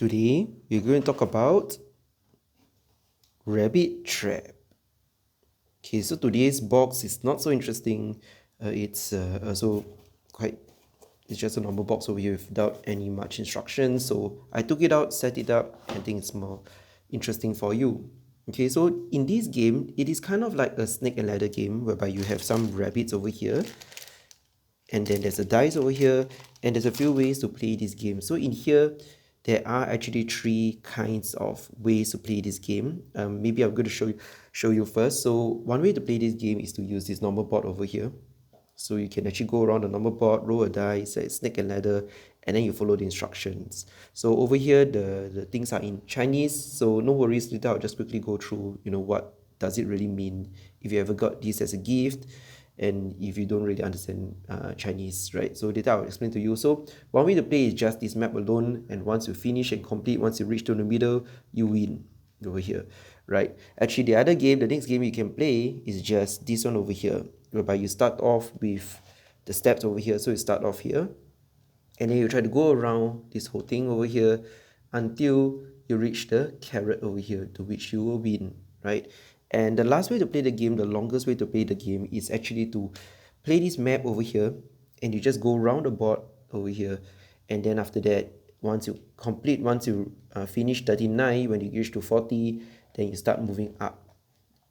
Today, we're going to talk about rabbit trap. Okay, so today's box is not so interesting. It's also quite, it's just a normal box over here without any much instructions. So I took it out, set it up. I think it's more interesting for you. Okay, so in this game, it is kind of like a snake and ladder game whereby you have some rabbits over here, and then there's a dice over here, and there's a few ways to play this game. So in here, there are actually three kinds of ways to play this game. Maybe I'm going to show you first. So one way to play this game is to use this normal board over here. So you can actually go around the normal board, roll a dice, like snake and ladder, and then you follow the instructions. So over here, the things are in Chinese, so no worries. Later I'll just quickly go through, what does it really mean if you ever got this as a gift, and if you don't really understand Chinese, right? So later I'll explain to you. So one way to play is just this map alone, and once you finish and complete, once you reach to the middle, you win over here, right? Actually, the next game you can play is just this one over here, whereby you start off with the steps over here. So you start off here, and then you try to go around this whole thing over here until you reach the carrot over here, to which you will win, right? And the last way to play the game, the longest way to play the game, is actually to play this map over here, and you just go around the board over here, and then after that, once you finish 39, when you reach to 40, then you start moving up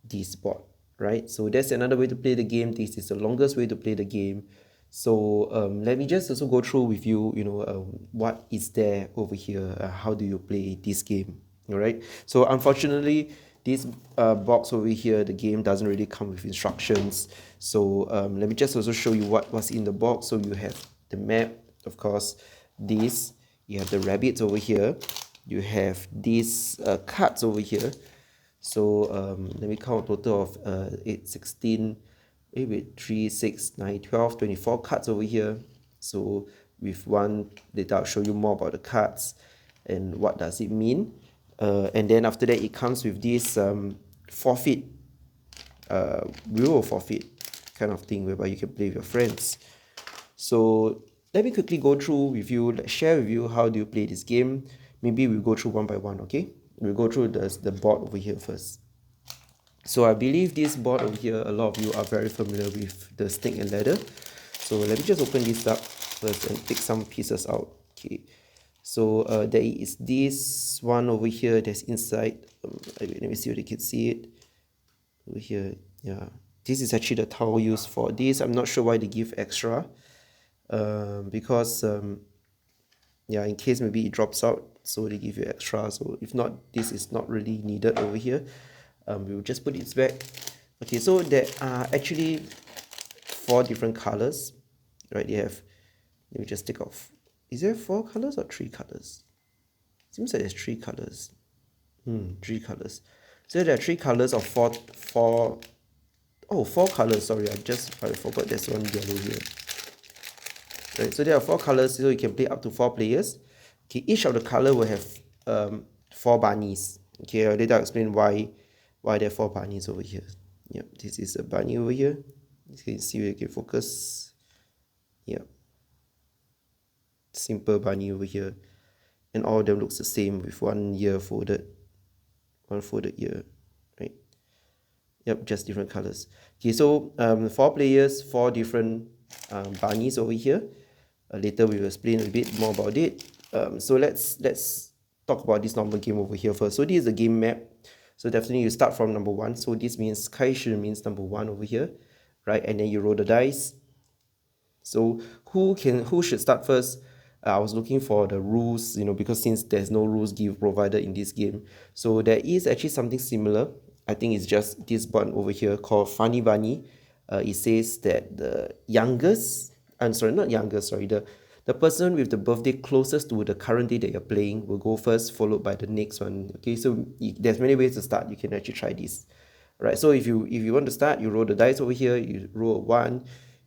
this board, right? So that's another way to play the game. This is the longest way to play the game. So let me just also go through with you, what is there over here, how do you play this game, all right? So unfortunately, this box over here, the game doesn't really come with instructions. So let me just also show you what's in the box. So you have the map, of course, this, you have the rabbits over here, you have these cards over here. So let me count a total of 8, 16, 3, 6, 9, 12, 24 cards over here. So with one, later I'll show you more about the cards and what does it mean. And then after that, it comes with this forfeit, will forfeit kind of thing, whereby you can play with your friends. So let me quickly go through with you, share with you how do you play this game. Maybe we'll go through one by one, okay? We'll go through the board over here first. So I believe this board over here, a lot of you are very familiar with the snake and ladder. So let me just open this up first and take some pieces out. Okay. So there is this one over here that's inside. Let me see if you can see it over here. Yeah, this is actually the towel used for this. I'm not sure why they give extra, because yeah, in case maybe it drops out, so they give you extra. So if not, this is not really needed over here. We will just put it back. Okay, so there are actually 4 different colors, right? You have, let me just take off. Is there 4 colors or 3 colors? Seems like there's 3 colors. 3 colors. So there are 3 colors of 4 colors. Sorry, I forgot there's one yellow here. Right, so there are 4 colors, so you can play up to 4 players. Okay, each of the color will have 4 bunnies. Okay, later I'll explain why there are 4 bunnies over here. Yep, this is a bunny over here. You can see where you can focus. Yep, simple bunny over here, and all of them looks the same with one folded ear, right? Yep, just different colors. Okay, so 4 players, 4 different bunnies over here. Later we will explain a bit more about it. So let's talk about this normal game over here first. So this is the game map. So definitely you start from number 1. So this means Kaishi means number 1 over here, right? And then you roll the dice. So who should start first? I was looking for the rules, because since there's no rules provided in this game, so there is actually something similar. I think it's just this button over here called Funny Bunny. It says that the the person with the birthday closest to the current day that you're playing will go first, followed by the next one. Okay, so there's many ways to start. You can actually try this. Right, so if you want to start, you roll the dice over here, you roll a 1,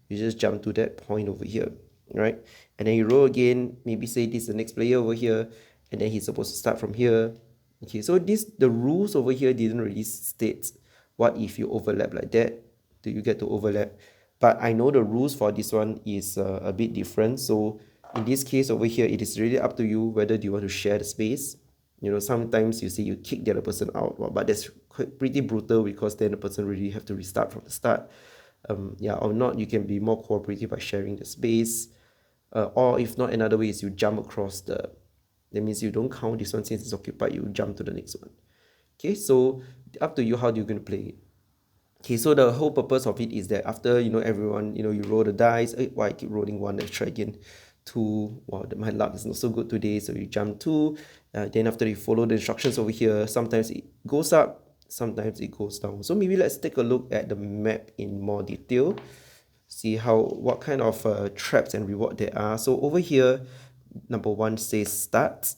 you just jump to that point over here, right? And then you roll again, maybe say this is the next player over here, and then he's supposed to start from here. Okay, so the rules over here didn't really state what if you overlap like that, do you get to overlap? But I know the rules for this one is a bit different. So In this case over here, it is really up to you whether do you want to share the space. You know, sometimes you see you kick the other person out, but that's pretty brutal because then the person really have to restart from the start. Yeah, or not, you can be more cooperative by sharing the space. Or if not, another way is you jump across that means you don't count this one since it's occupied, you jump to the next one. Okay, so up to you how you're going to play it. Okay, so the whole purpose of it is that after, everyone, you roll the dice. Why I keep rolling one? Let's try again. Two. Wow, my luck is not so good today. So you jump two. Then after you follow the instructions over here, sometimes it goes up, sometimes it goes down. So maybe let's take a look at the map in more detail. See what kind of traps and reward there are. So over here, number 1 says start.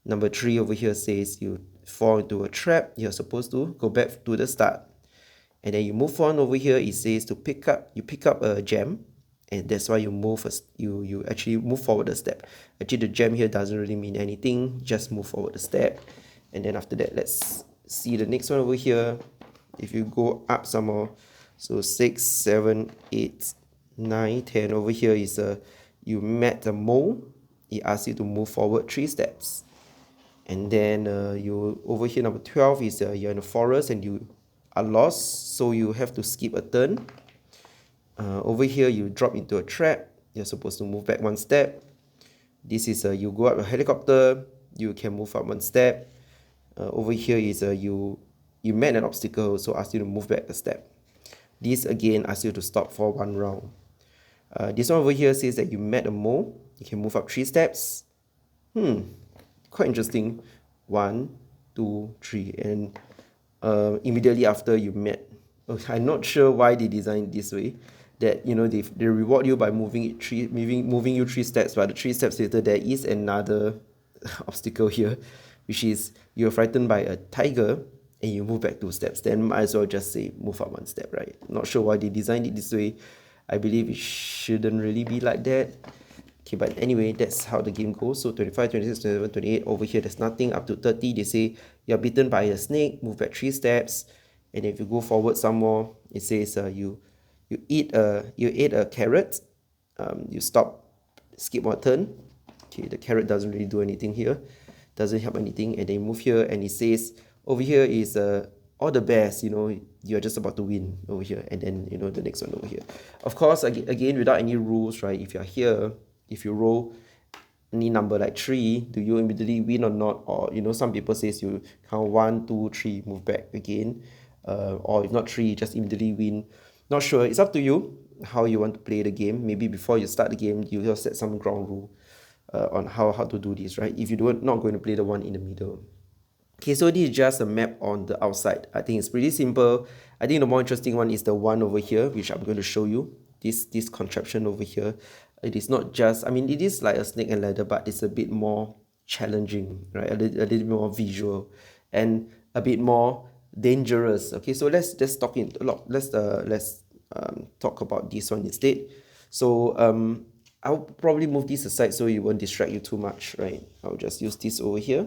Number 3 over here says you fall into a trap. You're supposed to go back to the start. And then you move on over here, it says to pick up a gem, and that's why you move you actually move forward a step. Actually, the gem here doesn't really mean anything, just move forward a step. And then after that, let's see the next one over here. If you go up some more, so 6, 7, 8, 9, 10 over here is you met the mole. It asks you to move forward 3 steps. And then you over here, number 12 is you're in the forest and you are lost, so you have to skip a turn. Over here, you drop into a trap. You're supposed to move back 1 step. This is you go up a helicopter. You can move up 1 step. Over here is you met an obstacle, so ask you to move back a step. This again asks you to stop for 1 round. This one over here says that you met a mole. You can move up 3 steps. Quite interesting. 1, 2, 3, and immediately after you met. Okay, I'm not sure why they designed it this way. That they reward you by moving you 3 steps, but the 3 steps later there is another obstacle here, which is you're frightened by a tiger and you move back 2 steps. Then might as well just say move up 1 step, right? Not sure why they designed it this way. I believe it shouldn't really be like that. Okay, but anyway, that's how the game goes. So 25, 26, 27, 28. Over here, there's nothing. Up to 30, they say you're bitten by a snake. Move back 3 steps. And if you go forward some more, it says you ate a carrot. You skip 1 turn. Okay, the carrot doesn't really do anything here. Doesn't help anything. And then you move here, and it says over here is all the best. You're just about to win over here. And then the next one over here. Of course, again, without any rules, right? If you're here, if you roll any number like 3, do you immediately win or not? Or some people says you count 1, 2, 3, move back again. Or if not 3, just immediately win. Not sure. It's up to you how you want to play the game. Maybe before you start the game, you will set some ground rule on how to do this, right? If you not going to play the one in the middle. Okay, so this is just a map on the outside. I think it's pretty simple. I think the more interesting one is the one over here, which I'm going to show you. This contraption over here. It is not just, it is like a snake and ladder, but it's a bit more challenging, right? A little bit more visual and a bit more dangerous. Okay, so let's talk talk about this one instead. So I'll probably move this aside so it won't distract you too much, right? I'll just use this over here.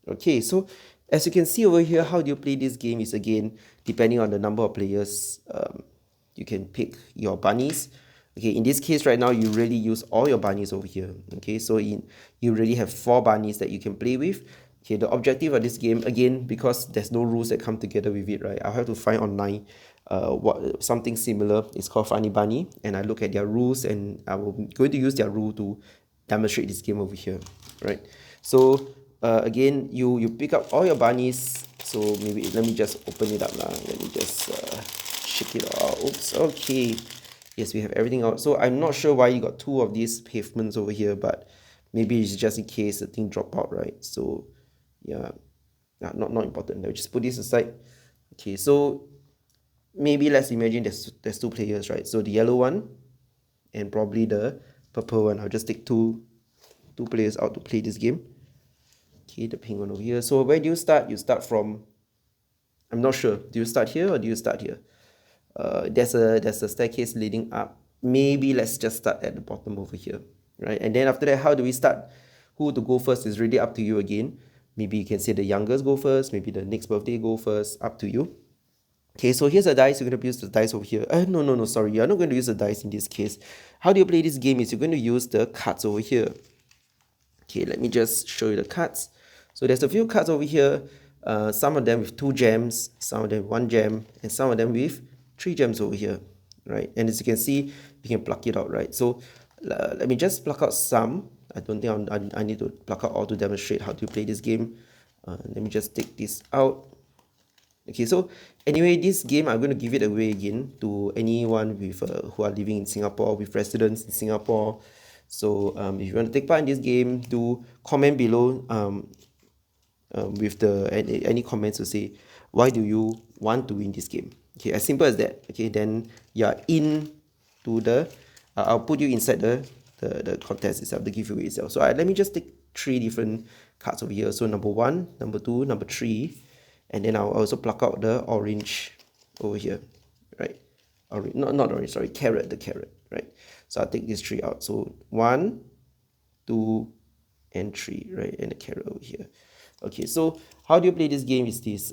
Okay, so as you can see over here, how do you play this game is again depending on the number of players. You can pick your bunnies. Okay, in this case right now, you really use all your bunnies over here. Okay, so you really have 4 bunnies that you can play with. Okay, the objective of this game, again, because there's no rules that come together with it, right? I'll have to find online something similar. It's called Funny Bunny, and I look at their rules, and I will going to use their rule to demonstrate this game over here, right? So again, you pick up all your bunnies. So maybe let me just open it up now. Let me just shake it out. Oops. Okay. Yes, we have everything out. So I'm not sure why you got 2 of these pavements over here, but maybe it's just in case the thing drop out, right? So yeah, not important. Let me just put this aside. Okay, so maybe let's imagine there's 2 players, right? So the yellow one and probably the purple one. I'll just take two players out to play this game. Okay, the pink one over here. So where do you start? You start from, I'm not sure. Do you start here or do you start here? There's a staircase leading up. Maybe let's just start at the bottom over here, right? And then after that, how do we start? Who to go first is really up to you again. Maybe you can say the youngest go first. Maybe the next birthday go first. Up to you. Okay, so here's a dice. You're going to use the dice over here. No, sorry. You're not going to use the dice in this case. How do you play this game is you're going to use the cards over here. Okay, let me just show you the cards. So there's a few cards over here. Some of them with 2 gems, some of them with 1 gem, and some of them with 3 gems over here, right? And as you can see, you can pluck it out, right? So let me just pluck out some. I don't think I need to pluck out all to demonstrate how to play this game. Let me just take this out. Okay, so anyway, this game I'm going to give it away again to anyone with who are living in Singapore, with residents in Singapore. So if you want to take part in this game, do comment below with the any comments to say why do you want to win this game. Okay, as simple as that. Okay, then you're in to the I'll put you inside the contest itself, the giveaway itself. So let me just take 3 different cards over here. So number 1, number 2, number 3, and then I'll also pluck out the orange over here, right? Orange, not orange, sorry, carrot, the carrot, right? So I'll take these 3 out. So 1, 2, and 3, right? And the carrot over here. Okay, so how do you play this game is this.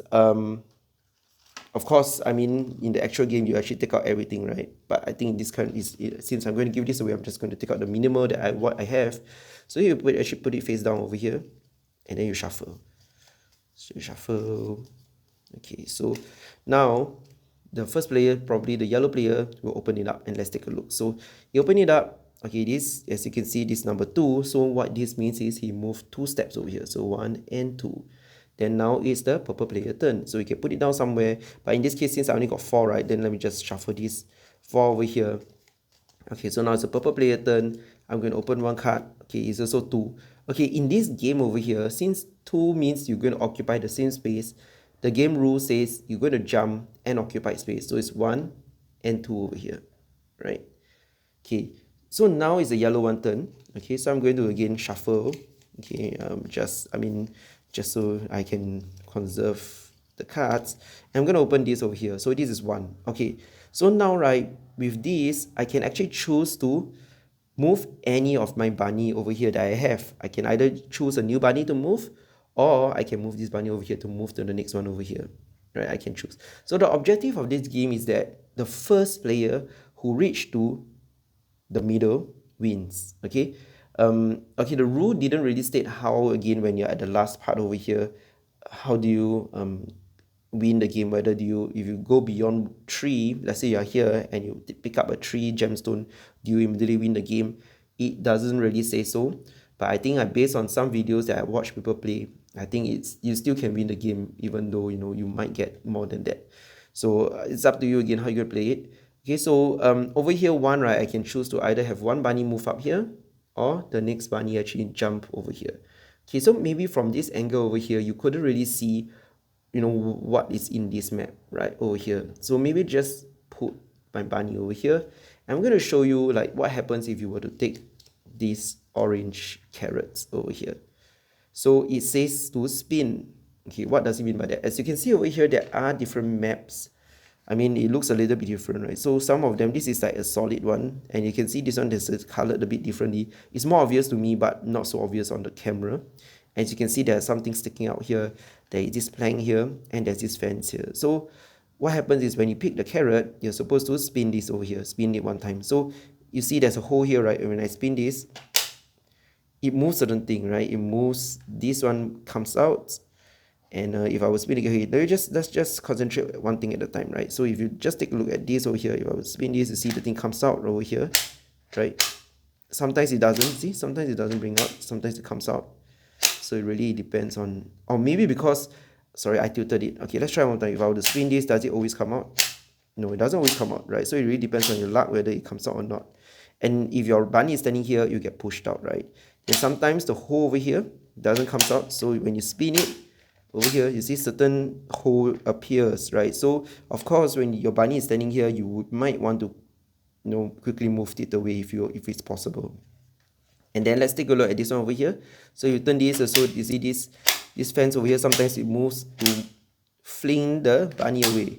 Of course, I mean, in the actual game, you actually take out everything, right? But I think this kind is, since I'm going to give this away, I'm just going to take out the minimal that what I have. So you actually put it face down over here, and then you shuffle. So you shuffle. Okay, so now the first player, probably the yellow player, will open it up, and let's take a look. So you open it up. Okay, this, as you can see, this number 2. So what this means is he moved 2 steps over here. So 1 and 2. Then now it's the purple player turn. So you can put it down somewhere. But in this case, since I only got 4, right, then let me just shuffle this 4 over here. Okay, so now it's a purple player turn. I'm going to open 1 card. Okay, it's also 2. Okay, in this game over here, since 2 means you're going to occupy the same space, the game rule says you're going to jump and occupy space. So it's 1 and 2 over here, right? Okay, so now is the yellow one turn. Okay, so I'm going to again shuffle. Okay, just so I can conserve the cards. And I'm going to open this over here. So this is 1. Okay, so now, right, with this, I can actually choose to move any of my bunny over here that I have. I can either choose a new bunny to move, or I can move this bunny over here to move to the next one over here. Right, I can choose. So the objective of this game is that the first player who reach to the middle wins. Okay, okay, the rule didn't really state how, again, when you're at the last part over here, how do you win the game, whether do you, if you go beyond 3, let's say you're here and you pick up a 3 gemstone, do you immediately win the game? It doesn't really say so, but I think based on some videos that I watch people play, I think you still can win the game, even though, you know, you might get more than that. So it's up to you again how you're gonna play it. Okay, so over here 1, right, I can choose to either have 1 bunny move up here, or the next bunny actually jump over here. Okay, so maybe from this angle over here, you couldn't really see, you know, what is in this map right over here. So maybe just put my bunny over here. I'm going to show you like what happens if you were to take these orange carrots over here. So it says to spin. Okay, what does it mean by that? As you can see over here, there are different maps. I mean, it looks a little bit different, right? So some of them, this is like a solid one, and you can see this one is colored a bit differently. It's more obvious to me, but not so obvious on the camera. As you can see, there's something sticking out here. There is this plank here, and there's this fence here. So what happens is when you pick the carrot, you're supposed to spin this over here, spin it 1 time. So you see there's a hole here, right? And when I spin this, it moves certain thing, right? It moves, this one comes out. And if I was spinning here, let's just concentrate 1 thing at a time, right? So if you just take a look at this over here, if I was spin this, you see the thing comes out over here, right? Sometimes it doesn't, see? Sometimes it doesn't bring out, sometimes it comes out. So it really depends on, or maybe because, sorry, I tilted it. Okay, let's try 1 time. If I were to spin this, does it always come out? No, it doesn't always come out, right? So it really depends on your luck whether it comes out or not. And if your bunny is standing here, you get pushed out, right? And sometimes the hole over here doesn't come out. So when you spin it, over here, you see certain hole appears, right? So of course, when your bunny is standing here, you might want to, you know, quickly move it away if it's possible. And then let's take a look at this one over here. So you turn this, so you see this fence over here, sometimes it moves to fling the bunny away,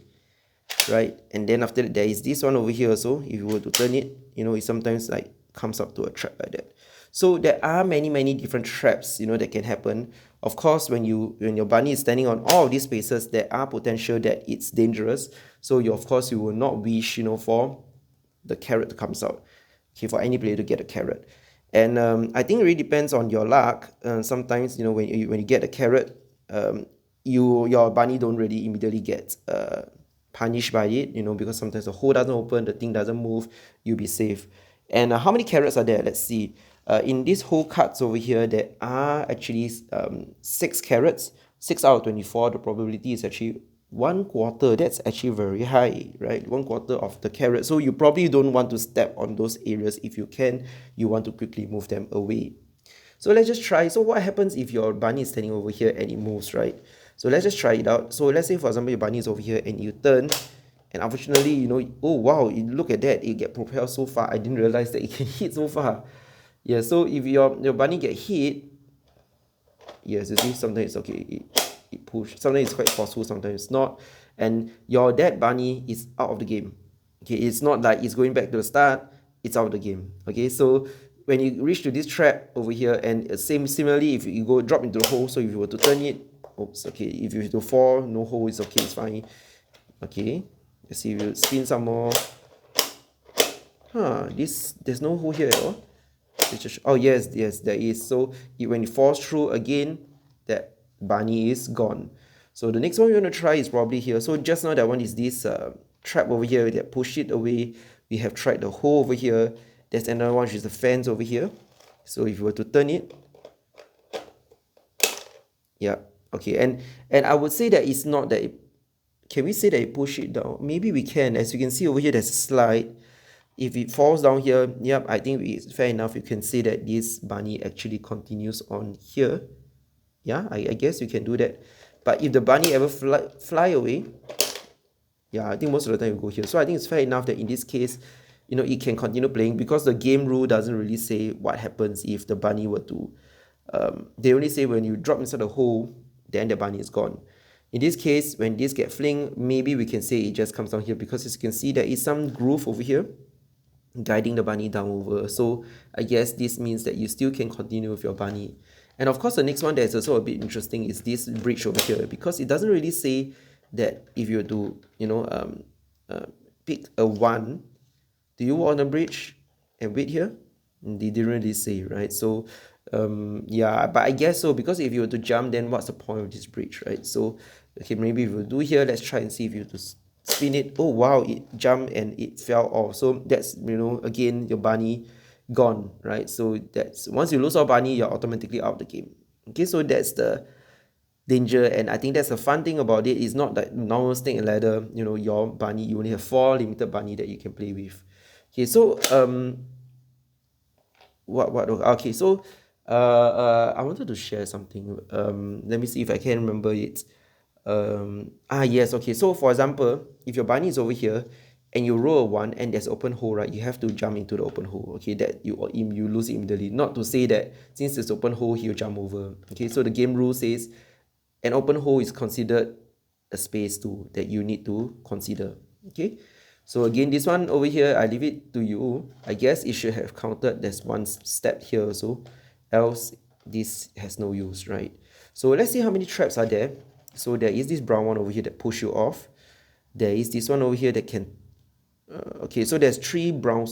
right? And then after that, there is this one over here also. If you were to turn it, you know, it sometimes like comes up to a trap like that. So there are many different traps, you know, that can happen. Of course, when your bunny is standing on all of these spaces, there are potential that it's dangerous. So of course you will not wish, for the carrot to come out. Okay, for any player to get a carrot. And I think it really depends on your luck. Sometimes, when you get a carrot, your bunny don't really immediately get punished by it, because sometimes the hole doesn't open, the thing doesn't move, you'll be safe. And how many carrots are there? Let's see. In these whole cards over here, there are actually 6 carrots. 6 out of 24, the probability is actually 1/4. That's actually very high, right? 1/4 of the carrot. So you probably don't want to step on those areas. If you can, you want to quickly move them away. So let's just try. So what happens if your bunny is standing over here and it moves, right? So let's just try it out. So let's say, for example, your bunny is over here and you turn, and unfortunately, oh wow, look at that, it get propelled so far. I didn't realize that it can hit so far. Yeah, so if your bunny get hit, yes, you see, sometimes it's okay, it push. Sometimes it's quite forceful, sometimes it's not. And your dead bunny is out of the game. Okay, it's not like it's going back to the start, it's out of the game. Okay, so when you reach to this trap over here, and similarly, if you go drop into the hole, so if you were to turn it, oops, okay, if you were to fall, no hole, it's okay, it's fine. Okay, let's see if you spin some more. There's no hole here at all. Oh yes, there is. So when it falls through again, that bunny is gone. So the next one we're going to try is probably here. So just now that one is this trap over here that push it away. We have tried the hole over here. There's another one which is the fence over here. So if you were to turn it, yeah, okay, and I would say that it's not that it, can we say that it push it down? Maybe we can. As you can see over here, there's a slide. If it falls down here, yep, I think it's fair enough. You can say that this bunny actually continues on here. Yeah, I guess you can do that. But if the bunny ever fly away, yeah, I think most of the time you go here. So I think it's fair enough that in this case, it can continue playing, because the game rule doesn't really say what happens if the bunny were to, they only say when you drop inside the hole, then the bunny is gone. In this case, when this get fling, maybe we can say it just comes down here, because as you can see, there is some groove over here guiding the bunny down over. So I guess this means that you still can continue with your bunny. And of course, the next one that's also a bit interesting is this bridge over here, because it doesn't really say that if you were to, pick a 1, do you walk on the bridge and wait here? They didn't really say, right? So yeah, but I guess so, because if you were to jump, then what's the point of this bridge, right? So okay, maybe if we do here, let's try and see if you to spin it. Oh wow, it jumped and it fell off. So that's, again, your bunny gone, right? So that's, once you lose your bunny, you're automatically out of the game. Okay, so that's the danger, and I think that's the fun thing about it. It's not like normal snake and ladder, your bunny, you only have 4 limited bunny that you can play with. Okay, so okay, so I wanted to share something. Let me see if I can remember it. Yes, okay, so for example, if your bunny is over here and you roll a 1 and there's open hole, right, you have to jump into the open hole. Okay, that you lose it immediately. Not to say that since it's open hole, he'll jump over. Okay, so the game rule says an open hole is considered a space too that you need to consider. Okay, so again, this one over here, I leave it to you. I guess it should have counted. There's one step here also, else this has no use, right? So let's see how many traps are there. So there is this brown one over here that push you off. There is this one over here that can okay, so there's 3 brown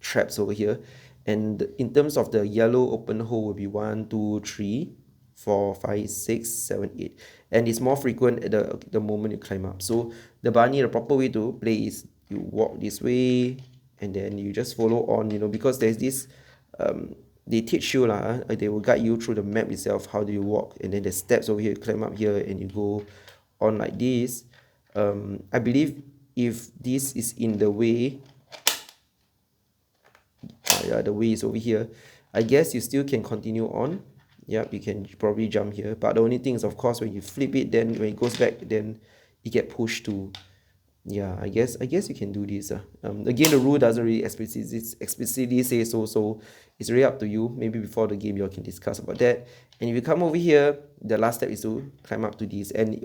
traps over here, and in terms of the yellow open hole will be 1, 2, 3, 4, 5, 6, 7, 8, and it's more frequent at the moment you climb up. So the bunny, the proper way to play is you walk this way and then you just follow on, because there's this they teach you they will guide you through the map itself, how do you walk, and then there's steps over here, you climb up here and you go on like this. I believe if this is in the way, yeah, the way is over here, I guess you still can continue on. Yep, you can probably jump here, but the only thing is, of course, when you flip it, then when it goes back, then it get pushed to, yeah, I guess you can do this. Again, the rule doesn't really explicitly say so it's really up to you. Maybe before the game you can discuss about that. And if you come over here, the last step is to climb up to this, and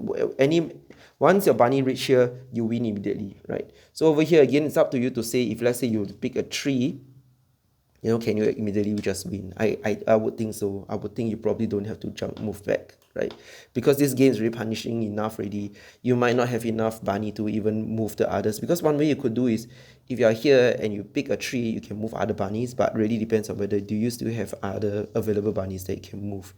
once your bunny reach here, you win immediately, right? So over here again, it's up to you to say, if let's say you pick a tree, can you immediately just win? I would think so. I would think you probably don't have to move back, right? Because this game is really punishing enough already. You might not have enough bunny to even move the others. Because one way you could do is, if you are here and you pick a tree, you can move other bunnies, but really depends on whether do you still have other available bunnies that you can move,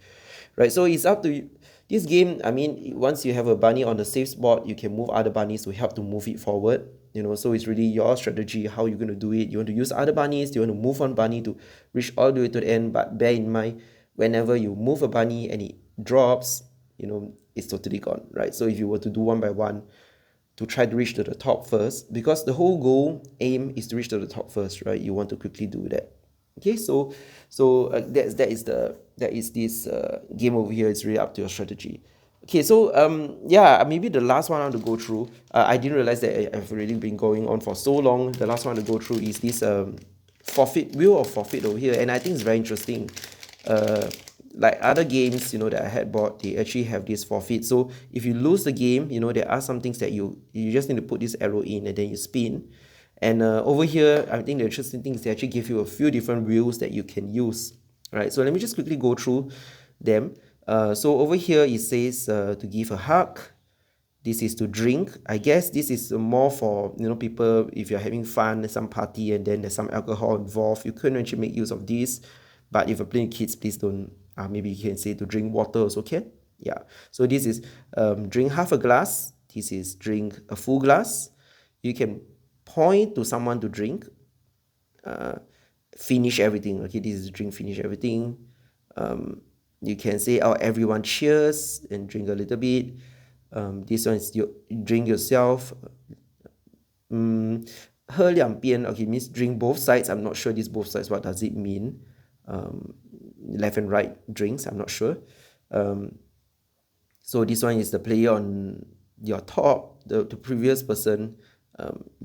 right? So it's up to you. This game, I mean, once you have a bunny on the safe spot, you can move other bunnies to help to move it forward. So it's really your strategy, how you're going to do it. You want to use other bunnies, you want to move one bunny to reach all the way to the end, but bear in mind, whenever you move a bunny and it drops, it's totally gone, right? So if you were to do one by one to try to reach to the top first, because the whole aim is to reach to the top first, right? You want to quickly do that. Okay, so that is this game over here. It's really up to your strategy. Okay, so yeah, maybe the last one I want to go through. I didn't realize that I've already been going on for so long. The last one to go through is this wheel of forfeit over here, and I think it's very interesting. Like other games, that I had bought, they actually have this forfeit. So if you lose the game, there are some things that you just need to put this arrow in and then you spin. And over here, I think the interesting thing is they actually give you a few different wheels that you can use, right? So let me just quickly go through them. So over here, it says to give a hug. This is to drink. I guess this is more for, people, if you're having fun, some party, and then there's some alcohol involved, you couldn't actually make use of this. But if you're playing kids, please don't, maybe you can say to drink water also can. Yeah. So this is drink half a glass. This is drink a full glass. You can point to someone to drink, finish everything. Okay, this is drink, finish everything. You can say, oh, everyone cheers and drink a little bit. This one is you drink yourself. 喝两边, okay, means drink both sides. I'm not sure this both sides, what does it mean? Left and right drinks, I'm not sure. So this one is the player on your top, the previous person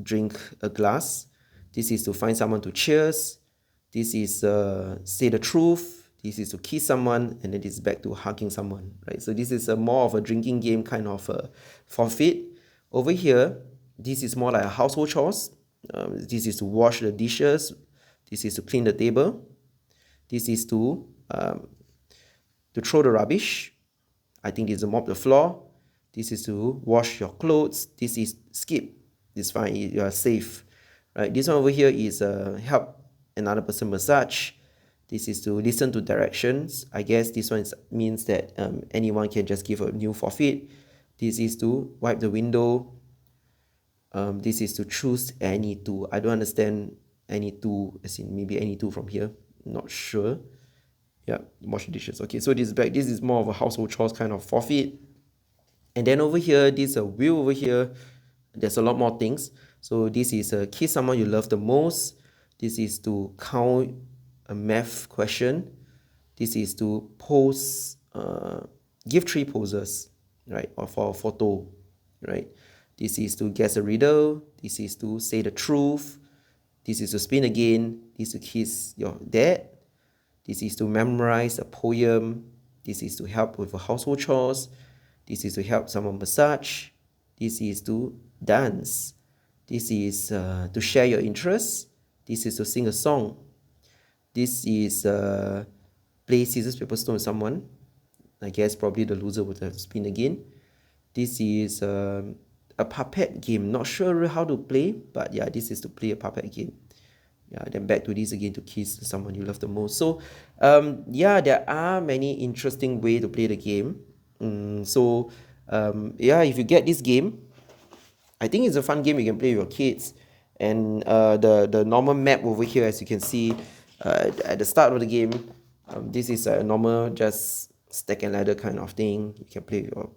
drink a glass. This is to find someone to cheers. This is say the truth. This is to kiss someone, and then it's back to hugging someone, right? So this is a more of a drinking game kind of forfeit. Over here, this is more like a household chores. This is to wash the dishes. This is to clean the table. This is to throw the rubbish. I think this is to mop the floor. This is to wash your clothes. This is skip. It's fine. You are safe, right? This one over here is help another person massage. This is to listen to directions. I guess this one means that anyone can just give a new forfeit. This is to wipe the window. This is to choose any two. I don't understand any two, as in maybe any two from here. Not sure. Yeah, wash the dishes. Okay, so this is more of a household chores kind of forfeit. And then over here, this is a wheel over here. There's a lot more things. So this is a kiss someone you love the most. This is to count a math question. This is to pose, give 3 poses, right? Or for a photo, right? This is to guess a riddle. This is to say the truth. This is to spin again. This is to kiss your dad. This is to memorize a poem. This is to help with household chores. This is to help someone massage. This is to dance. This is to share your interests. This is to sing a song. This is play scissors, paper, stone with someone. I guess probably the loser would have to spin again. This is a puppet game. Not sure how to play, but yeah, this is to play a puppet game. Yeah, then back to this again, to kiss someone you love the most. So yeah, there are many interesting ways to play the game. So yeah, if you get this game, I think it's a fun game you can play with your kids. And the normal map over here, as you can see at the start of the game, this is a normal just stack and ladder kind of thing. You can play with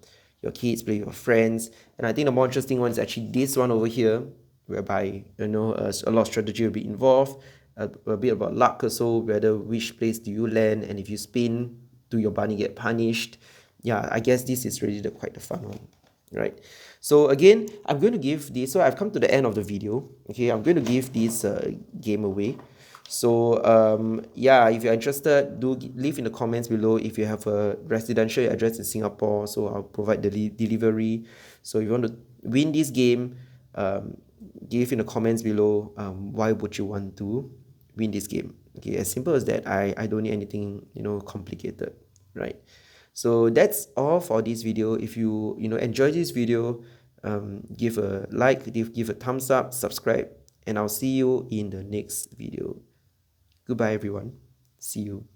your kids, play with your friends. And I think the more interesting one is actually this one over here, whereby a lot of strategy will be involved, a bit about luck also, whether which place do you land, and if you spin, do your bunny get punished. Yeah, I guess this is really quite the fun one, right? So again, I'm going to give this, so I've come to the end of the video. Okay, I'm going to give this game away. So yeah, if you're interested, do leave in the comments below if you have a residential address in Singapore, so I'll provide the delivery. So if you want to win this game, give in the comments below why would you want to win this game. Okay, as simple as that. I don't need anything, complicated, right? So that's all for this video. If you enjoy this video, give a like, give a thumbs up, subscribe, and I'll see you in the next video. Goodbye everyone. See you.